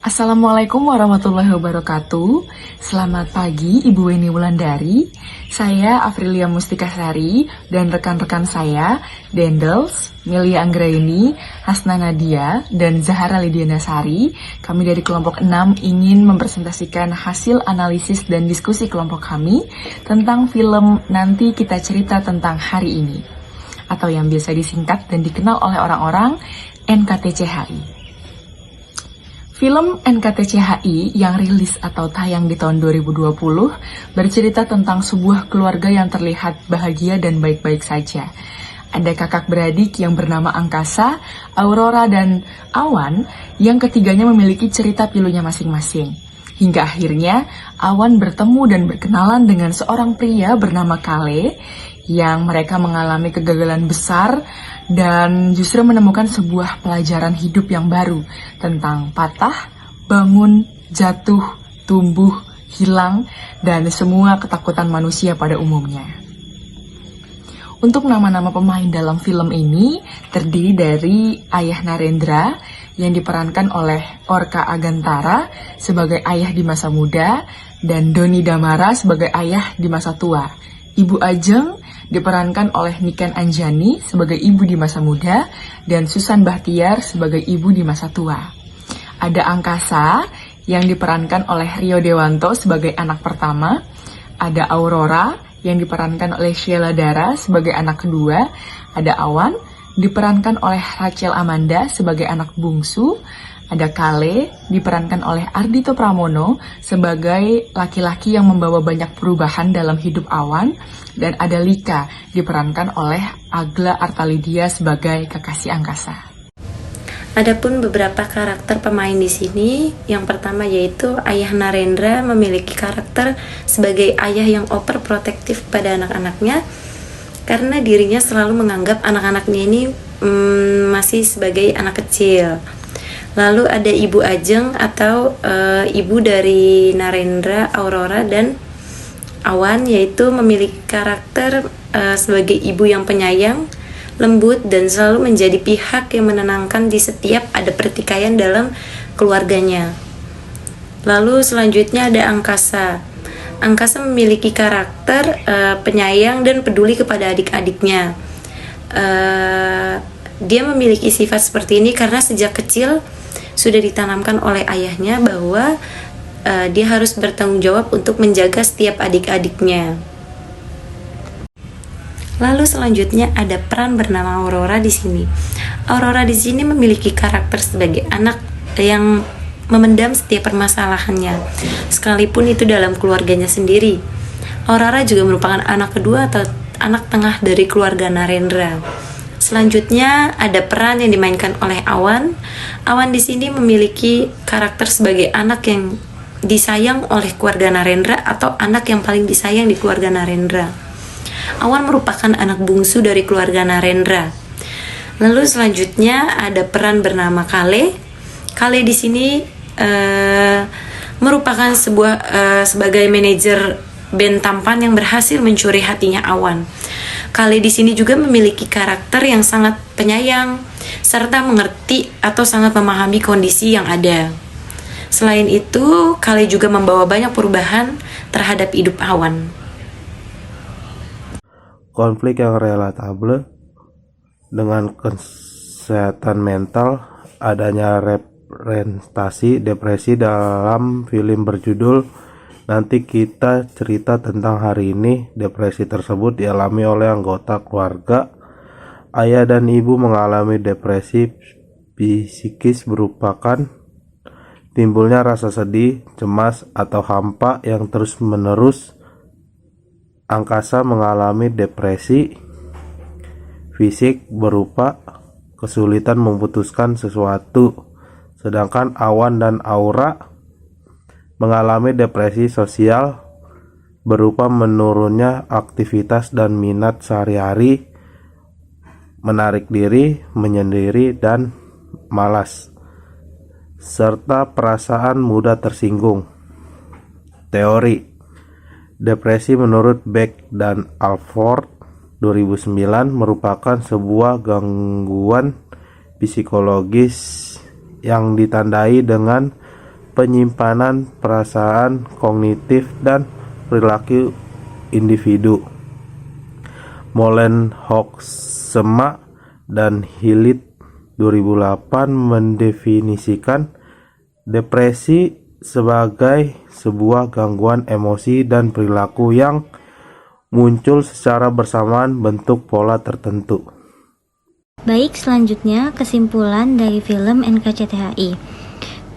Assalamualaikum warahmatullahi wabarakatuh. Selamat pagi Ibu Weni Wulandari. Saya Afrilia Mustikasari dan rekan-rekan saya Dendels, Melia Anggraini, Hasna Nadia, dan Zahara Lidiana Sari. Kami dari kelompok 6 ingin mempresentasikan hasil analisis dan diskusi kelompok kami tentang film Nanti Kita Cerita Tentang Hari Ini, atau yang biasa disingkat dan dikenal oleh orang-orang NKTCHI. Film NKTCHI yang rilis atau tayang di tahun 2020 bercerita tentang sebuah keluarga yang terlihat bahagia dan baik-baik saja. Ada kakak beradik yang bernama Angkasa, Aurora, dan Awan yang ketiganya memiliki cerita pilunya masing-masing. Hingga akhirnya Awan bertemu dan berkenalan dengan seorang pria bernama Kale yang mereka mengalami kegagalan besar dan justru menemukan sebuah pelajaran hidup yang baru tentang patah, bangun, jatuh, tumbuh, hilang, dan semua ketakutan manusia pada umumnya. Untuk nama-nama pemain dalam film ini terdiri dari Ayah Narendra yang diperankan oleh Orka Agantara sebagai ayah di masa muda dan Doni Damara sebagai ayah di masa tua. Ibu Ajeng diperankan oleh Niken Anjani sebagai ibu di masa muda dan Susan Bahtiar sebagai ibu di masa tua. Ada Angkasa yang diperankan oleh Rio Dewanto sebagai anak pertama. Ada Aurora yang diperankan oleh Sheila Dara sebagai anak kedua. Ada Awan diperankan oleh Rachel Amanda sebagai anak bungsu. Ada Kale diperankan oleh Ardhito Pramono sebagai laki-laki yang membawa banyak perubahan dalam hidup Awan. Dan ada Lika diperankan oleh Agla Artalidia sebagai kekasih Angkasa. Adapun beberapa karakter pemain di sini, yang pertama yaitu Ayah Narendra memiliki karakter sebagai ayah yang overprotektif pada anak-anaknya karena dirinya selalu menganggap anak-anaknya ini masih sebagai anak kecil. Lalu ada Ibu Ajeng atau ibu dari Narendra, Aurora, dan Awan, yaitu memiliki karakter sebagai ibu yang penyayang, lembut, dan selalu menjadi pihak yang menenangkan di setiap ada pertikaian dalam keluarganya. Lalu selanjutnya ada Angkasa. Angkasa memiliki karakter penyayang dan peduli kepada adik-adiknya. Dia memiliki sifat seperti ini karena sejak kecil sudah ditanamkan oleh ayahnya bahwa dia harus bertanggung jawab untuk menjaga setiap adik-adiknya. Lalu selanjutnya ada peran bernama Aurora di sini. Aurora di sini memiliki karakter sebagai anak yang memendam setiap permasalahannya, sekalipun itu dalam keluarganya sendiri. Aurora juga merupakan anak kedua atau anak tengah dari keluarga Narendra. Selanjutnya ada peran yang dimainkan oleh Awan. Awan di sini memiliki karakter sebagai anak yang disayang oleh keluarga Narendra atau anak yang paling disayang di keluarga Narendra. Awan merupakan anak bungsu dari keluarga Narendra. Lalu selanjutnya ada peran bernama Kale. Kale di sini merupakan sebagai manajer band tampan yang berhasil mencuri hatinya Awan. Kale di sini juga memiliki karakter yang sangat penyayang serta mengerti atau sangat memahami kondisi yang ada. Selain itu, Kale juga membawa banyak perubahan terhadap hidup Awan. Konflik yang relatable dengan kesehatan mental, adanya representasi depresi dalam film berjudul Nanti Kita Cerita Tentang Hari Ini. Depresi tersebut dialami oleh anggota keluarga. Ayah dan ibu mengalami depresi psikis merupakan timbulnya rasa sedih, cemas, atau hampa yang terus-menerus. Angkasa mengalami depresi fisik berupa kesulitan memutuskan sesuatu, sedangkan Awan dan Aura mengalami depresi sosial berupa menurunnya aktivitas dan minat sehari-hari, menarik diri, menyendiri, dan malas, serta perasaan mudah tersinggung. Teori depresi menurut Beck dan Alford 2009 merupakan sebuah gangguan psikologis yang ditandai dengan penyimpanan perasaan kognitif dan perilaku individu. Molen Hoeksema dan Hilit 2008 mendefinisikan depresi sebagai sebuah gangguan emosi dan perilaku yang muncul secara bersamaan bentuk pola tertentu. Baik, selanjutnya kesimpulan dari film NKCTHI.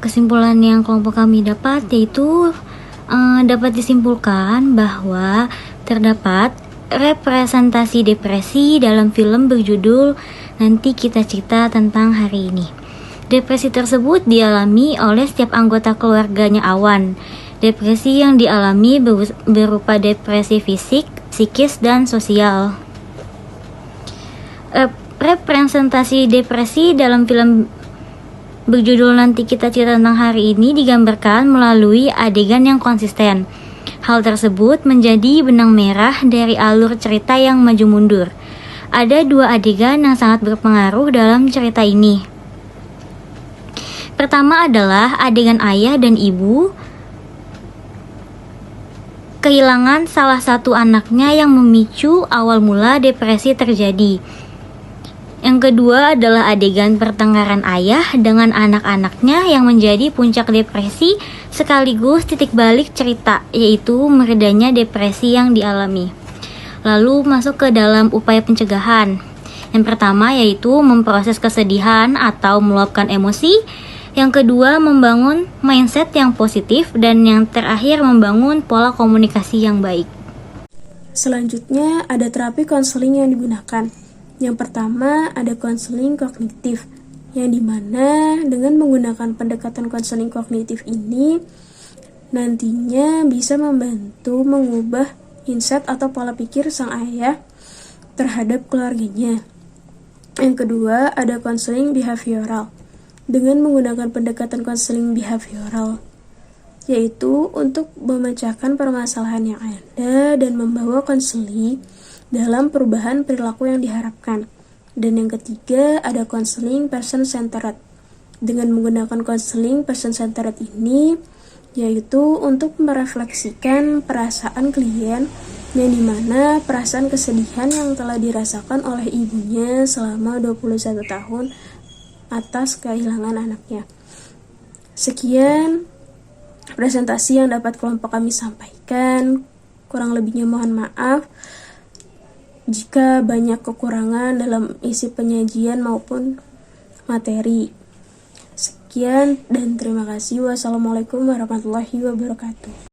Kesimpulan yang kelompok kami dapat yaitu dapat disimpulkan bahwa terdapat representasi depresi dalam film berjudul Nanti Kita Cerita Tentang Hari Ini. Depresi tersebut dialami oleh setiap anggota keluarganya Awan. Depresi yang dialami berupa depresi fisik, psikis, dan sosial. Representasi depresi dalam film berjudul Nanti Kita Cerita Tentang Hari Ini digambarkan melalui adegan yang konsisten. Hal tersebut menjadi benang merah dari alur cerita yang maju mundur. Ada dua adegan yang sangat berpengaruh dalam cerita ini. Pertama adalah adegan ayah dan ibu kehilangan salah satu anaknya yang memicu awal mula depresi terjadi. Yang kedua adalah adegan pertengkaran ayah dengan anak-anaknya yang menjadi puncak depresi sekaligus titik balik cerita, yaitu meredanya depresi yang dialami. Lalu masuk ke dalam upaya pencegahan. Yang pertama yaitu memproses kesedihan atau meluapkan emosi. Yang kedua membangun mindset yang positif. Dan yang terakhir membangun pola komunikasi yang baik. Selanjutnya ada terapi konseling yang digunakan. Yang pertama ada konseling kognitif, yang dimana dengan menggunakan pendekatan konseling kognitif ini nantinya bisa membantu mengubah mindset atau pola pikir sang ayah terhadap keluarganya. Yang kedua ada konseling behavioral, dengan menggunakan pendekatan konseling behavioral, yaitu untuk memecahkan permasalahan yang ada dan membawa konseling dalam perubahan perilaku yang diharapkan. Dan yang ketiga ada konseling person-centered, dengan menggunakan konseling person-centered ini yaitu untuk merefleksikan perasaan klien, yang dimana perasaan kesedihan yang telah dirasakan oleh ibunya selama 21 tahun atas kehilangan anaknya. Sekian presentasi yang dapat kelompok kami sampaikan. Kurang lebihnya mohon maaf jika banyak kekurangan dalam isi penyajian maupun materi. Sekian dan terima kasih. Wassalamualaikum warahmatullahi wabarakatuh.